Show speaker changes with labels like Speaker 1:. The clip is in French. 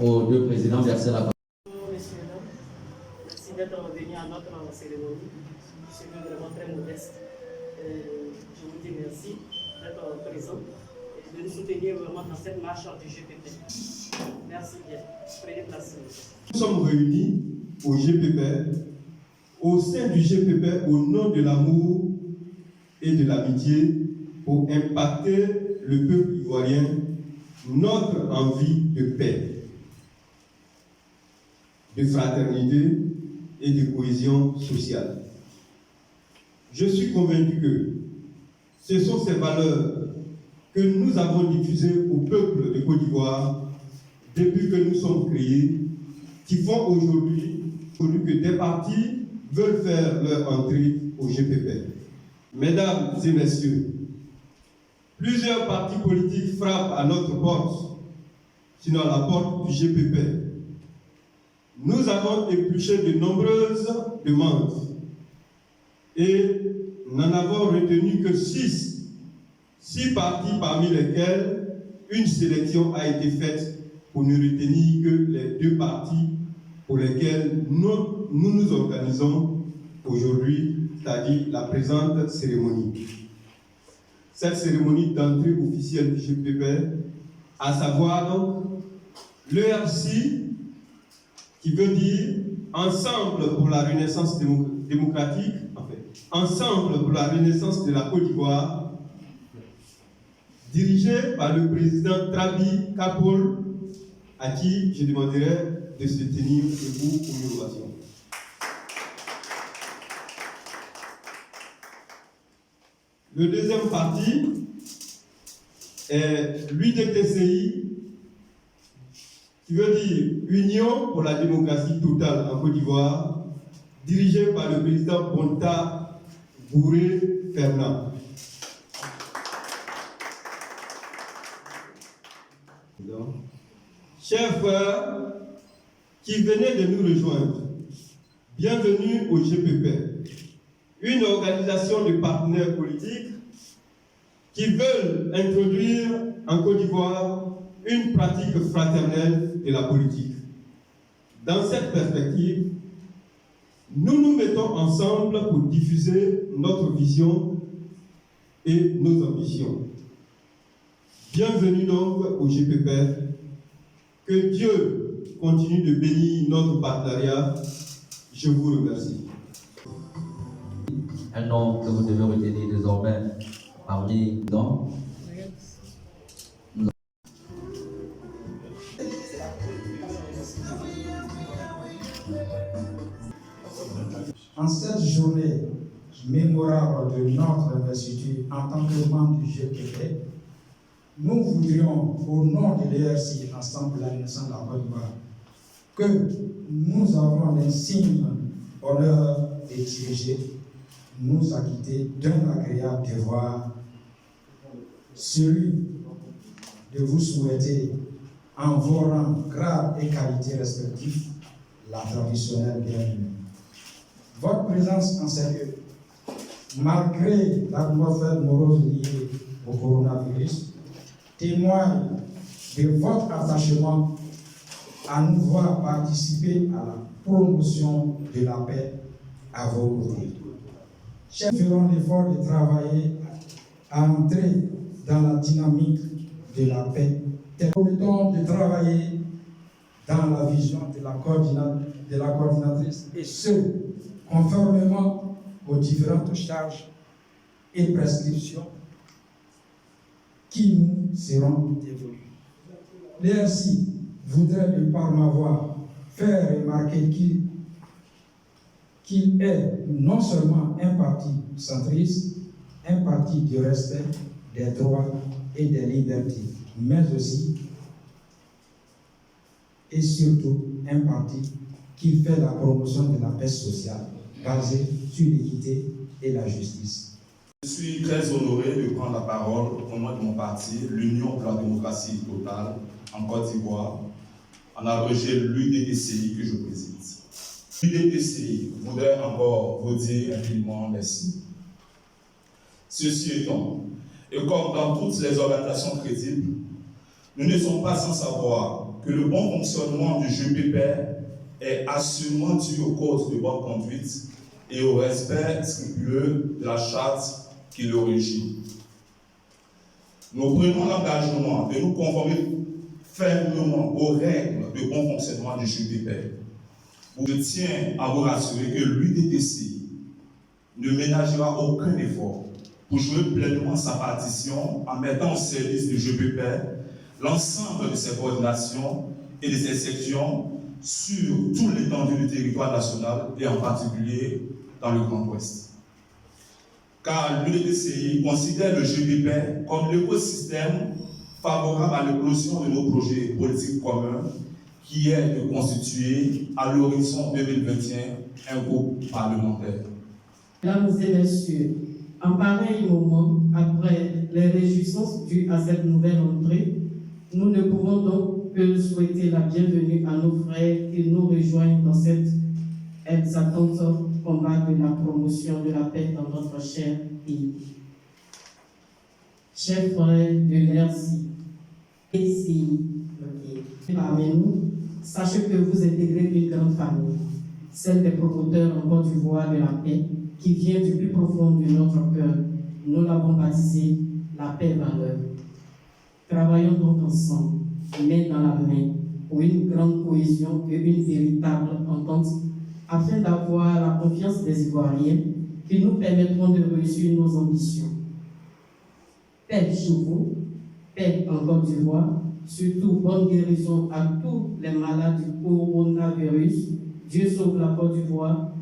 Speaker 1: Aux deux présidents, verser la parole.
Speaker 2: Messieurs, dames, merci d'être venus à notre cérémonie. Je suis vraiment très modeste. Je vous dis merci d'être présent et de nous soutenir vraiment dans cette marche du GPP. Merci bien. Prenez place.
Speaker 3: Nous sommes réunis au GPP, au sein du GPP, au nom de l'amour et de l'amitié, pour impacter le peuple ivoirien, notre envie de paix, de fraternité et de cohésion sociale. Je suis convaincu que ce sont ces valeurs que nous avons diffusées au peuple de Côte d'Ivoire depuis que nous sommes créés, qui font aujourd'hui que des partis veulent faire leur entrée au GPP. Mesdames et messieurs, plusieurs partis politiques frappent à notre porte, sinon à la porte du GPP. Nous avons épluché de nombreuses demandes et n'en avons retenu que 6 partis parmi lesquels une sélection a été faite pour ne retenir que les 2 partis pour lesquels nous organisons aujourd'hui, c'est-à-dire la présente cérémonie. Cette cérémonie d'entrée officielle du GPP, à savoir donc l'ERC, qui veut dire Ensemble pour la Renaissance démocratique, Ensemble pour la Renaissance de la Côte d'Ivoire, dirigé par le président Trabi Kapol, à qui je demanderai de se tenir debout pour une ovation. Le deuxième parti est l'UDTCI, qui veut dire Union pour la démocratie totale en Côte d'Ivoire, dirigé par le président Bonta Bouré Fernand. Chers frères qui venez de nous rejoindre, bienvenue au GPP, une organisation de partenaires politiques qui veulent introduire en Côte d'Ivoire une pratique fraternelle de la politique. Dans cette perspective, nous nous mettons ensemble pour diffuser notre vision et nos ambitions. Bienvenue donc au GPP. Que Dieu continue de bénir notre partenariat. Je vous remercie.
Speaker 1: Un nom que vous devez retenir désormais parmi nous.
Speaker 4: En cette journée mémorable de notre investiture en tant que membre du GPP, nous voudrions, au nom de l'ERC, Ensemble pour la Renaissance de la Côte d'Ivoire, que nous avons l'insigne honneur de diriger, nous acquitter d'un agréable devoir, celui de vous souhaiter, en vos rangs, grades et qualités respectifs, la traditionnelle bienvenue. Votre présence en ces lieux, malgré l'atmosphère morose liée au coronavirus, témoigne de votre attachement à nous voir participer à la promotion de la paix à vos côtés. Chers, ferons l'effort de travailler à entrer dans la dynamique de la paix. Promettons de travailler dans la vision de la coordinatrice et ce, conformément aux différentes charges et prescriptions qui nous seront dévolues. L'ERC voudrait, de par ma voix, faire remarquer qu'il est non seulement un parti centriste, un parti du respect des droits et des libertés, mais aussi et surtout un parti qui fait la promotion de la paix sociale basée sur l'équité et la justice.
Speaker 5: Je suis très honoré de prendre la parole au nom de mon parti, l'Union pour la démocratie totale en Côte d'Ivoire, en abrégé l'UDTCI que je préside. L'UDTCI voudrait encore vous dire infiniment merci. Ceci étant, Et comme dans toutes les organisations crédibles, nous ne sommes pas sans savoir que le bon fonctionnement du GPP est assurément dû au code de bonne conduite et au respect scrupuleux de la charte qui le régit. Nous prenons l'engagement de nous conformer fermement aux règles de bon fonctionnement du GPP. Je tiens à vous rassurer que l'UDTC ne ménagera aucun effort pour jouer pleinement sa partition en mettant au service du GPP l'ensemble de ses coordinations et de ses sections sur tout l'étendue du territoire national et en particulier dans le Grand Ouest. Car l'UDTCI considère le GPP comme l'écosystème favorable à l'éclosion de nos projets politiques communs qui est de constituer à l'horizon 2021 un groupe parlementaire.
Speaker 2: Mesdames et messieurs, en pareil moment, après les réjouissances dues à cette nouvelle entrée, nous ne pouvons donc que souhaiter la bienvenue à nos frères qui nous rejoignent dans cet exaltant combat de la promotion de la paix dans notre cher pays. Chers frères de l'ERCI, ici, parmi nous, sachez que vous intégrez une grande famille, celle des promoteurs en Côte d'Ivoire de la paix, qui vient du plus profond de notre cœur. Nous l'avons baptisé la paix valeur. Travaillons donc ensemble, main dans la main, pour une grande cohésion et une véritable entente, afin d'avoir la confiance des Ivoiriens qui nous permettront de réussir nos ambitions. Paix chez vous, paix en Côte d'Ivoire, surtout bonne guérison à tous les malades du coronavirus. Dieu sauve la Côte d'Ivoire